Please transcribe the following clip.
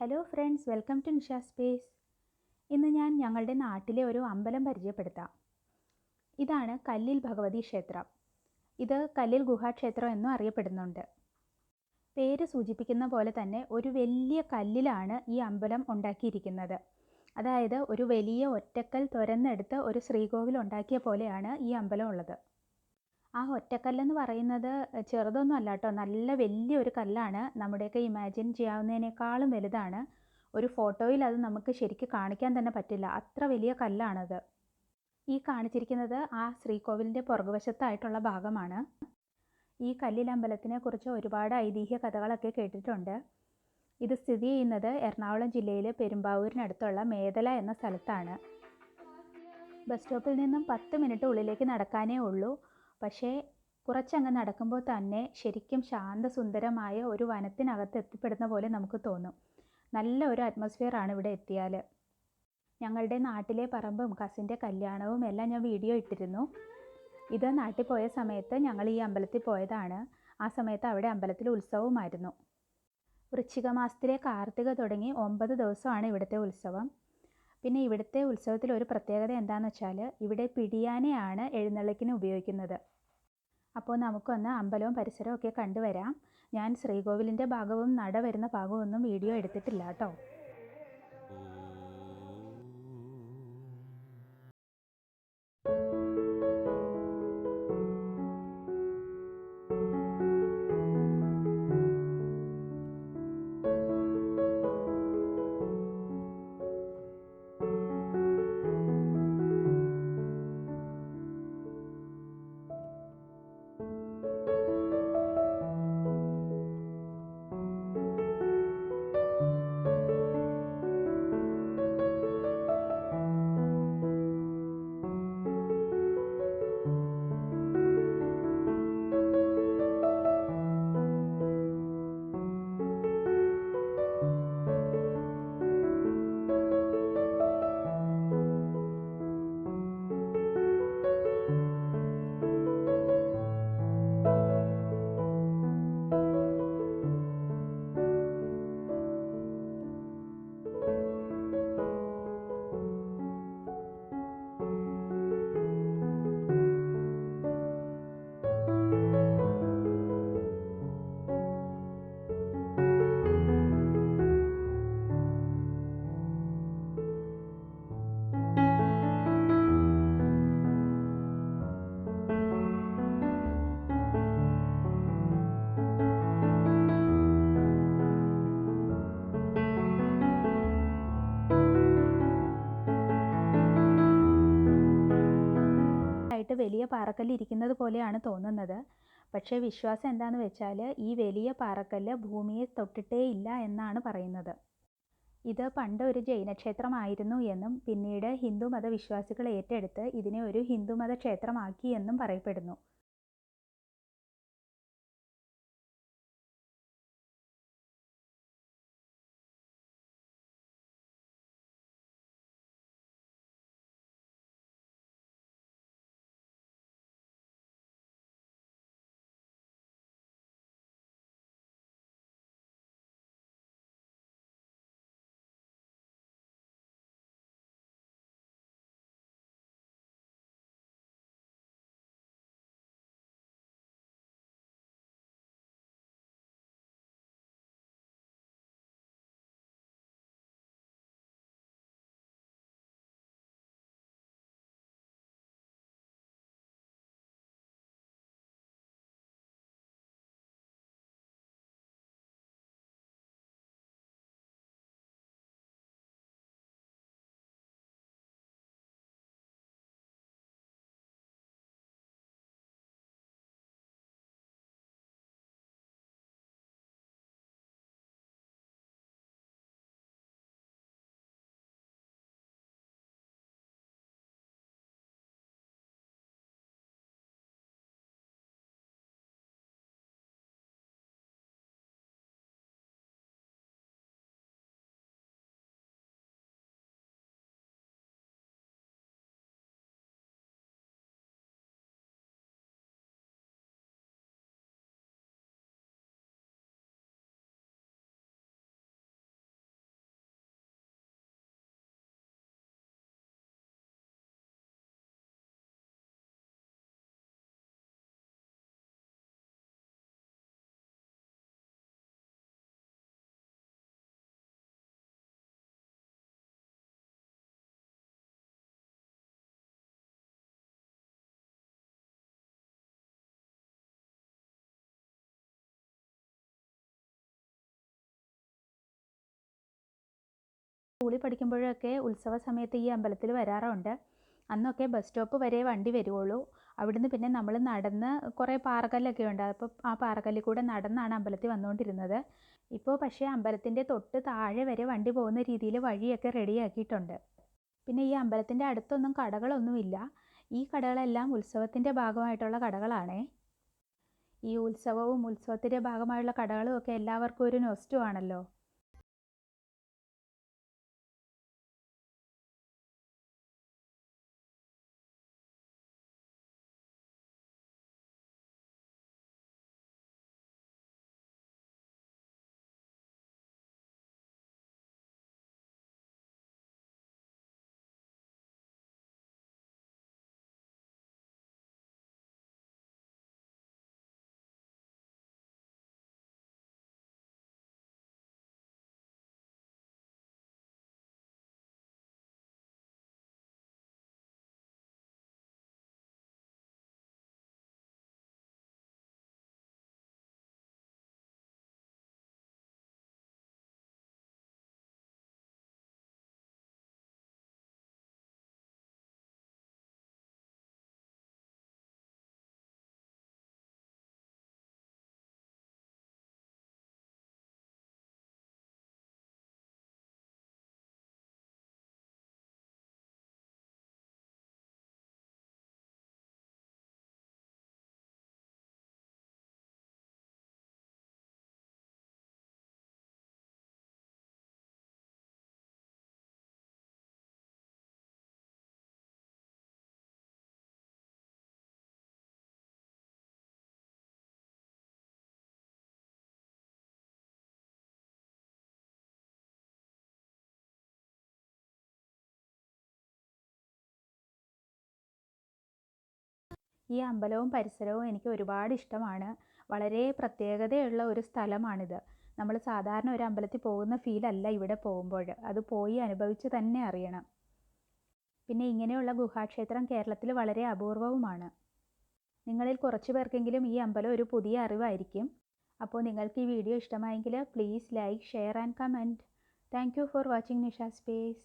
Hello friends, welcome to Nisha space. ഇന്ന് ഞാൻ ഞങ്ങളുടെ നാട്ടിലെ ഒരു അമ്പലം പരിചയപ്പെടുത്താം. ഇതാണ് കല്ലിൽ ഭഗവതി ക്ഷേത്രം. ഇത് കല്ലിൽ ഗുഹാക്ഷേത്രം എന്നും അറിയപ്പെടുന്നുണ്ട്. പേര് സൂചിപ്പിക്കുന്ന പോലെ തന്നെ ഒരു വലിയ കല്ലിലാണ് ഈ അമ്പലം ഉണ്ടാക്കിയിരിക്കുന്നത്. അതായത് ഒരു വലിയ ഒറ്റക്കൽ തുരന്നെടുത്ത് ഒരു ശ്രീകോവിൽ ഉണ്ടാക്കിയ പോലെയാണ് ഈ അമ്പലം ഉള്ളത്. ആ ഒറ്റക്കല്ലെന്ന് പറയുന്നത് ചെറുതൊന്നും അല്ല കേട്ടോ, നല്ല വലിയൊരു കല്ലാണ്. നമ്മുടെയൊക്കെ ഇമാജിൻ ചെയ്യാവുന്നതിനേക്കാളും വലുതാണ്. ഒരു ഫോട്ടോയിൽ അത് നമുക്ക് ശരിക്കും കാണിക്കാൻ തന്നെ പറ്റില്ല, അത്ര വലിയ കല്ലാണത്. ഈ കാണിച്ചിരിക്കുന്നത് ആ ശ്രീകോവിലിൻ്റെ പുറകുവശത്തായിട്ടുള്ള ഭാഗമാണ്. ഈ കല്ലിലമ്പലത്തിനെ കുറിച്ച് ഒരുപാട് ഐതിഹ്യ കഥകളൊക്കെ കേട്ടിട്ടുണ്ട്. ഇത് സ്ഥിതി ചെയ്യുന്നത് എറണാകുളം ജില്ലയിലെ പെരുമ്പാവൂരിനടുത്തുള്ള മേദല എന്ന സ്ഥലത്താണ്. ബസ് സ്റ്റോപ്പിൽ നിന്നും 10 മിനിറ്റ് ഉള്ളിലേക്ക് നടക്കാനേ ഉള്ളൂ. പക്ഷേ കുറച്ചങ്ങ് നടക്കുമ്പോൾ തന്നെ ശരിക്കും ശാന്തസുന്ദരമായ ഒരു വനത്തിനകത്ത് എത്തിപ്പെടുന്ന പോലെ നമുക്ക് തോന്നും. നല്ല ഒരു അറ്റ്മോസ്ഫിയർ ആണ് ഇവിടെ എത്തിയാൽ. ഞങ്ങളുടെ നാട്ടിലെ പറമ്പും കസിൻ്റെ കല്യാണവും എല്ലാം ഞാൻ വീഡിയോ ഇട്ടിരുന്നു. ഇത് നാട്ടിൽ പോയ സമയത്ത് ഞങ്ങൾ ഈ അമ്പലത്തിൽ പോയതാണ്. ആ സമയത്ത് അവിടെ അമ്പലത്തിൽ ഉത്സവമായിരുന്നു. വൃശ്ചിക മാസത്തിലെ കാർത്തിക തുടങ്ങി 9 ദിവസമാണ് ഇവിടുത്തെ ഉത്സവം. പിന്നെ ഇവിടുത്തെ ഉത്സവത്തിൽ ഒരു പ്രത്യേകത എന്താണെന്ന് വെച്ചാൽ ഇവിടെ പിടിയാനയാണ് എഴുന്നള്ളിക്കിന് ഉപയോഗിക്കുന്നത്. അപ്പോൾ നമുക്കൊന്ന് അമ്പലവും പരിസരവും ഒക്കെ കണ്ടുവരാം. ഞാൻ ശ്രീകോവിലിൻ്റെ ഭാഗവും നട വരുന്ന ഭാഗവും ഒന്നും വീഡിയോ എടുത്തിട്ടില്ല കേട്ടോ. വലിയ പാറക്കല്ല് ഇരിക്കുന്നത് പോലെയാണ് തോന്നുന്നത്. പക്ഷേ വിശ്വാസം എന്താണെന്ന് വെച്ചാൽ ഈ വലിയ പാറക്കല്ല് ഭൂമിയെ തൊട്ടിട്ടേ ഇല്ല എന്നാണ് പറയുന്നത്. ഇത് പണ്ട് ഒരു ജൈനക്ഷേത്രമായിരുന്നു എന്നും പിന്നീട് ഹിന്ദു മതവിശ്വാസികൾ ഏറ്റെടുത്ത് ഇതിനെ ഒരു ഹിന്ദുമത ക്ഷേത്രമാക്കി എന്നും പറയപ്പെടുന്നു. പഠിക്കുമ്പോഴൊക്കെ ഉത്സവ സമയത്ത് ഈ അമ്പലത്തിൽ വരാറുണ്ട്. അന്നൊക്കെ ബസ് സ്റ്റോപ്പ് വരെ വണ്ടി വരുവുള്ളൂ. അവിടുന്ന് പിന്നെ നമ്മൾ നടന്ന് കുറേ പാറക്കല്ലൊക്കെ ഉണ്ട്. അപ്പോൾ ആ പാറക്കല്ലിൽ കൂടെ നടന്നാണ് അമ്പലത്തിൽ വന്നുകൊണ്ടിരുന്നത്. ഇപ്പോൾ പക്ഷേ അമ്പലത്തിൻ്റെ തൊട്ട് താഴെ വരെ വണ്ടി പോകുന്ന രീതിയിൽ വഴിയൊക്കെ റെഡിയാക്കിയിട്ടുണ്ട്. പിന്നെ ഈ അമ്പലത്തിൻ്റെ അടുത്തൊന്നും കടകളൊന്നുമില്ല. ഈ കടകളെല്ലാം ഉത്സവത്തിൻ്റെ ഭാഗമായിട്ടുള്ള കടകളാണേ. ഈ ഉത്സവവും ഉത്സവത്തിൻ്റെ ഭാഗമായുള്ള കടകളും ഒക്കെ എല്ലാവർക്കും ഒരു നൊസ്റ്റു ആണല്ലോ. ഈ അമ്പലവും പരിസരവും എനിക്ക് ഒരുപാട് ഇഷ്ടമാണ്. വളരെ പ്രത്യേകതയുള്ള ഒരു സ്ഥലമാണിത്. നമ്മൾ സാധാരണ ഒരു അമ്പലത്തിൽ പോകുന്ന ഫീലല്ല ഇവിടെ പോകുമ്പോൾ. അത് പോയി അനുഭവിച്ച് തന്നെ അറിയണം. പിന്നെ ഇങ്ങനെയുള്ള ഗുഹാക്ഷേത്രം കേരളത്തിൽ വളരെ അപൂർവവുമാണ്. നിങ്ങളിൽ കുറച്ച് പേർക്കെങ്കിലും ഈ അമ്പലം ഒരു പുതിയ അറിവായിരിക്കും. അപ്പോൾ നിങ്ങൾക്ക് ഈ വീഡിയോ ഇഷ്ടമായെങ്കിൽ please like, share and comment. Thank you for watching Nisha space.